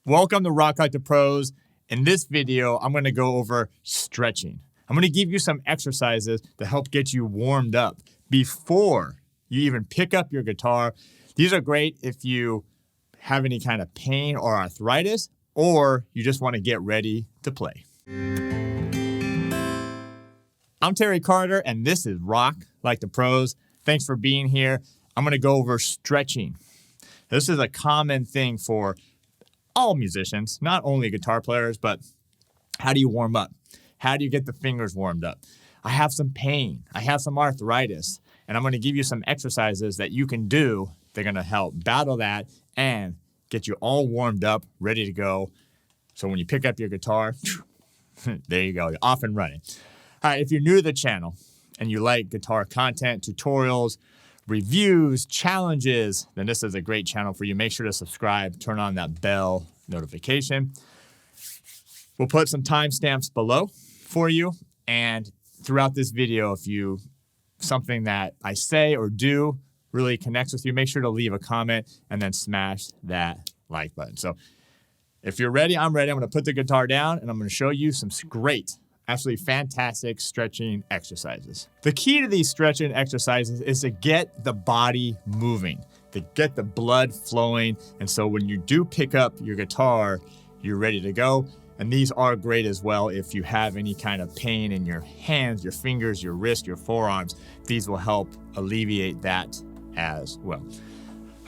Welcome to Rock Like the Pros. In this video, I'm going to go over stretching. I'm going to give you some exercises to help get you warmed up before you even pick up your guitar. These are great if you have any kind of pain or arthritis, or you just want to get ready to play. I'm Terry Carter, and this is Rock Like the Pros. Thanks for being here. I'm going to go over stretching. This is a common thing for all musicians, not only guitar players, but how do you warm up? How do you get the fingers warmed up? I have some pain. I have some arthritis, and I'm going to give you some exercises that you can do. They're going to help battle that and get you all warmed up, ready to go. So when you pick up your guitar, there you go, you're off and running. All right, if you're new to the channel and you like guitar content, tutorials, reviews, challenges, then this is a great channel for you. Make sure to subscribe, turn on that bell notification. We'll put some timestamps below for you. And throughout this video, if something that I say or do really connects with you, make sure to leave a comment and then smash that like button. So if you're ready, I'm ready. I'm going to put the guitar down and I'm going to show you some great, absolutely fantastic stretching exercises. The key to these stretching exercises is to get the body moving, to get the blood flowing. And so when you do pick up your guitar, you're ready to go. And these are great as well if you have any kind of pain in your hands, your fingers, your wrists, your forearms. These will help alleviate that as well.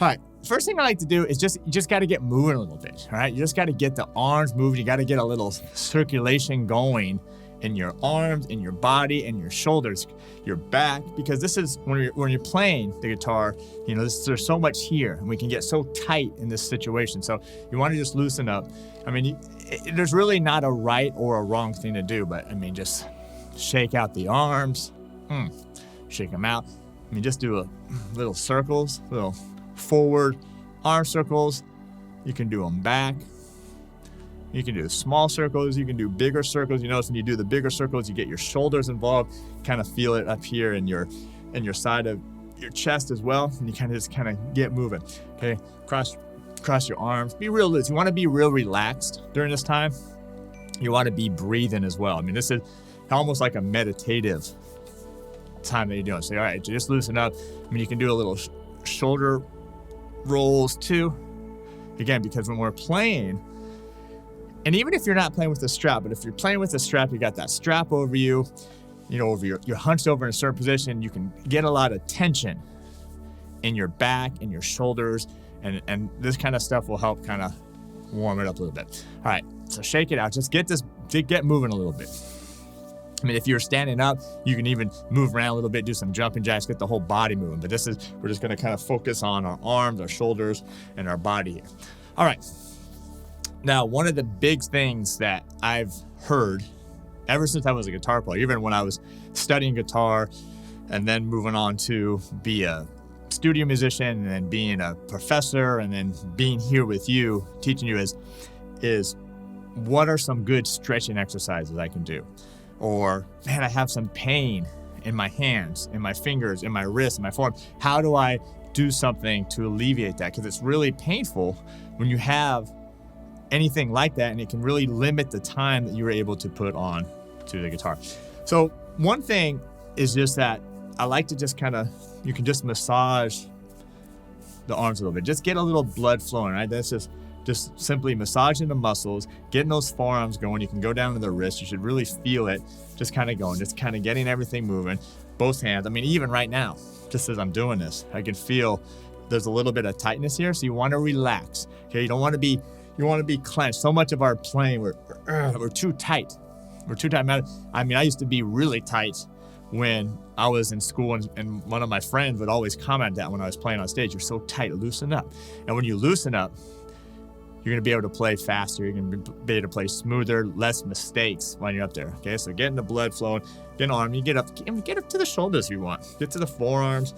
All right. First thing I like to do is you just got to get moving a little bit. All right. You just got to get the arms moving. You got to get a little circulation going in your arms, in your body, and your shoulders, your back, because this is when you're playing the guitar, there's so much here and we can get so tight in this situation. So you want to just loosen up. I mean, there's really not a right or a wrong thing to do, but I mean, just shake out the arms, shake them out. I mean, just do little circles, little forward arm circles. You can do them back. You can do small circles, you can do bigger circles. You notice when you do the bigger circles, you get your shoulders involved, kind of feel it up here in your side of your chest as well. And you kind of get moving. Okay, cross your arms. Be real loose. You want to be real relaxed during this time. You want to be breathing as well. I mean, this is almost like a meditative time that you're doing. So, all right, just loosen up. I mean, you can do a little shoulder rolls too. Again, because when we're playing, and even if you're not playing with the strap, but if you're playing with the strap, you got that strap over you, over you're hunched over in a certain position, you can get a lot of tension in your back and your shoulders, and this kind of stuff will help kind of warm it up a little bit. All right, so shake it out. Just get moving a little bit. I mean, if you're standing up, you can even move around a little bit, do some jumping jacks, get the whole body moving. But we're just going to kind of focus on our arms, our shoulders, and our body here. All right. Now, one of the big things that I've heard ever since I was a guitar player, even when I was studying guitar and then moving on to be a studio musician and then being a professor and then being here with you, teaching you is what are some good stretching exercises I can do? Or, man, I have some pain in my hands, in my fingers, in my wrists, in my forearm. How do I do something to alleviate that? Because it's really painful when you have anything like that, and it can really limit the time that you're able to put on to the guitar. So one thing is just that I like to just you can just massage the arms a little bit. Just get a little blood flowing, right? That's just simply massaging the muscles, getting those forearms going. You can go down to the wrist. You should really feel it just kind of going, just kind of getting everything moving. Both hands. I mean, even right now, just as I'm doing this, I can feel there's a little bit of tightness here. So you want to relax. Okay, you want to be clenched. So much of our playing, we're too tight. We're too tight. I mean, I used to be really tight when I was in school, and one of my friends would always comment that when I was playing on stage, you're so tight, loosen up. And when you loosen up, you're going to be able to play faster. You're going to be able to play smoother, less mistakes when you're up there. Okay, so getting the blood flowing, get an arm, you get up to the shoulders if you want. Get to the forearms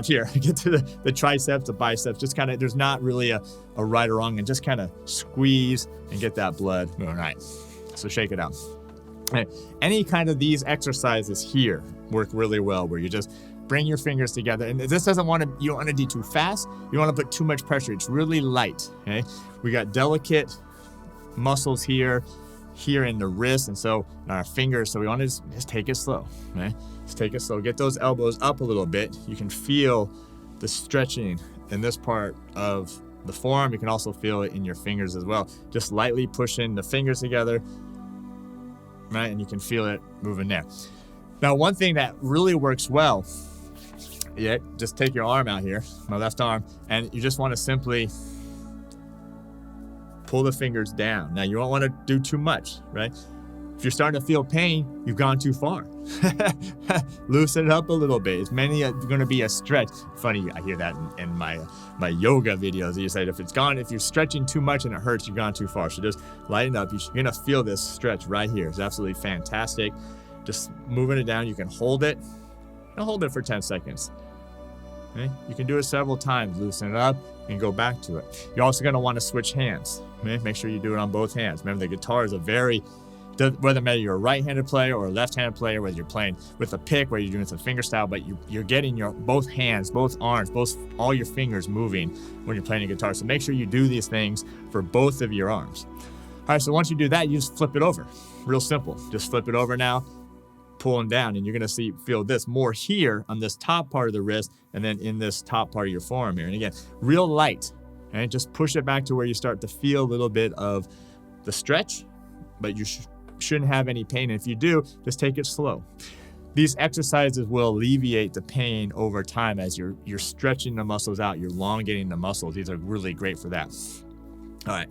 here. Get to the triceps, the biceps. Just kind of, there's not really a right or wrong, and just kind of squeeze and get that blood moving. All right, so shake it out. Any kind of these exercises here work really well, where you just bring your fingers together. And this you don't want to do too fast. You don't want to put too much pressure. It's really light, okay? We got delicate muscles here in the wrist, and so in our fingers. So we want to just take it slow, okay? Just take it slow. Get those elbows up a little bit. You can feel the stretching in this part of the forearm. You can also feel it in your fingers as well. Just lightly pushing the fingers together, right? And you can feel it moving there. Now, one thing that really works well, just take your arm out here, my left arm, and you just want to simply pull the fingers down. Now, you don't want to do too much, right? If you're starting to feel pain, you've gone too far. Loosen it up a little bit. It's going to be a stretch. Funny, I hear that in my yoga videos. You said if you're stretching too much and it hurts, you've gone too far. So just lighten up. You're going to feel this stretch right here. It's absolutely fantastic. Just moving it down. You can hold it. And hold it for 10 seconds. Okay? You can do it several times. Loosen it up and go back to it. You're also going to want to switch hands. Okay? Make sure you do it on both hands. Remember, the guitar is whether you're a right-handed player or a left-handed player, whether you're playing with a pick, whether you're doing some finger style, but you're getting your both hands, both arms, all your fingers moving when you're playing a guitar. So make sure you do these things for both of your arms. All right, so once you do that, you just flip it over. Real simple. Just flip it over now, pulling down, and you're going to feel this more here on this top part of the wrist, and then in this top part of your forearm here. And again, real light, and just push it back to where you start to feel a little bit of the stretch, but you shouldn't have any pain. And if you do, just take it slow. These exercises will alleviate the pain over time as you're stretching the muscles out, you're elongating the muscles. These are really great for that. All right,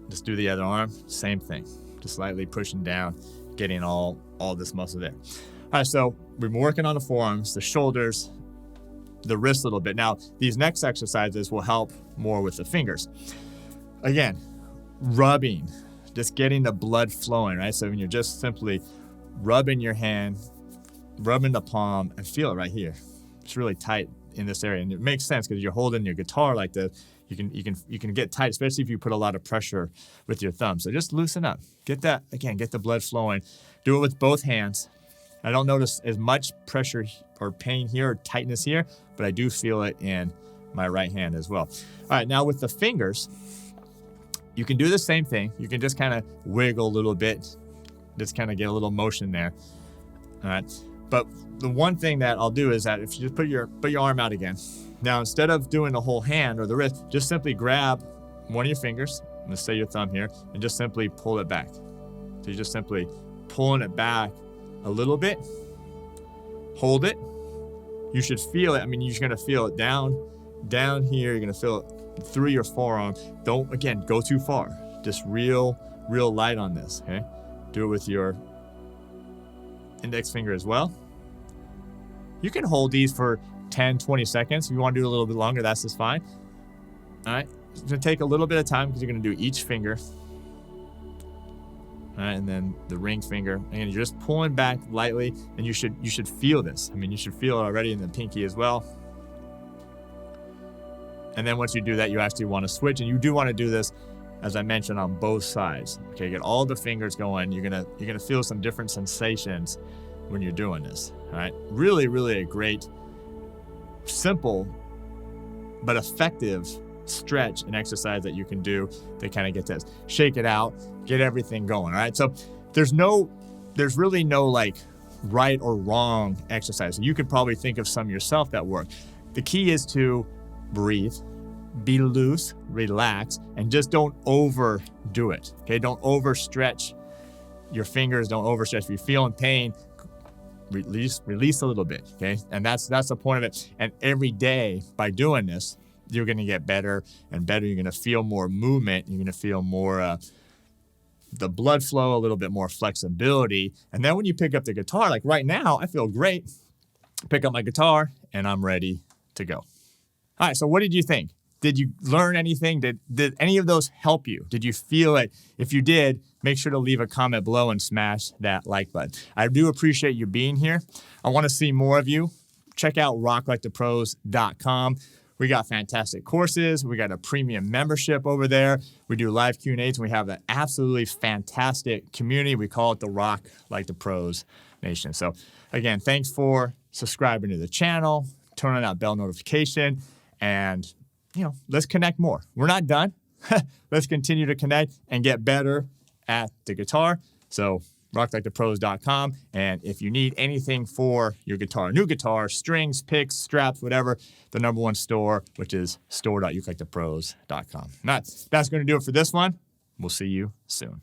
just do the other arm, same thing. Just slightly pushing down, getting all this muscle there. All right, so we're working on the forearms, the shoulders, the wrist a little bit. Now, these next exercises will help more with the fingers. Again, rubbing, just getting the blood flowing, right? So when you're just simply rubbing your hand, rubbing the palm, and feel it right here. It's really tight in this area, and it makes sense because you're holding your guitar like this. You can get tight, especially if you put a lot of pressure with your thumb. So just loosen up. Get the blood flowing. Do it with both hands. I don't notice as much pressure or pain here or tightness here, but I do feel it in my right hand as well. All right, now with the fingers, you can do the same thing. You can just kind of wiggle a little bit, just kind of get a little motion there. All right, but the one thing that I'll do is that if you just put your arm out again. Now, instead of doing the whole hand or the wrist, just simply grab one of your fingers, let's say your thumb here, and just simply pull it back. So you're just simply pulling it back a little bit. Hold it. You should feel it. I mean, you're going to feel it down here. You're going to feel it through your forearm. Don't, again, go too far. Just real light on this, okay? Do it with your index finger as well. You can hold these for 10, 20 seconds. If you want to do it a little bit longer, that's just fine. All right, it's going to take a little bit of time because you're going to do each finger. All right, and then the ring finger. And you're just pulling back lightly, and you should feel this. I mean, you should feel it already in the pinky as well. And then once you do that, you actually want to switch, and you do want to do this, as I mentioned, on both sides. Okay, get all the fingers going. You're gonna feel some different sensations when you're doing this. All right, really a great, simple, but effective stretch and exercise that you can do to kind of get this, shake it out, get everything going. All right, so there's really no like right or wrong exercise. You could probably think of some yourself that work. The key is to breathe, be loose, relax, and just don't overdo it. Okay, don't overstretch your fingers. Don't overstretch. If you're feeling pain, release a little bit. Okay, and that's the point of it. And every day by doing this, you're going to get better and better. You're going to feel more movement. You're going to feel more the blood flow, a little bit more flexibility. And then when you pick up the guitar, like right now, I feel great. Pick up my guitar and I'm ready to go. All right, so what did you think? Did you learn anything? Did any of those help you? Did you feel it? If you did, make sure to leave a comment below and smash that like button. I do appreciate you being here. I want to see more of you. Check out rocklikethepros.com. We got fantastic courses. We got a premium membership over there. We do live Q&As, and we have an absolutely fantastic community. We call it the Rock Like the Pros Nation. So again, thanks for subscribing to the channel, turn on that bell notification, and let's connect more. We're not done. Let's continue to connect and get better at the guitar. So rocklikethepros.com. And if you need anything for your guitar, new guitar, strings, picks, straps, whatever, the #1 store, which is store.ukelekethepros.com. That's going to do it for this one. We'll see you soon.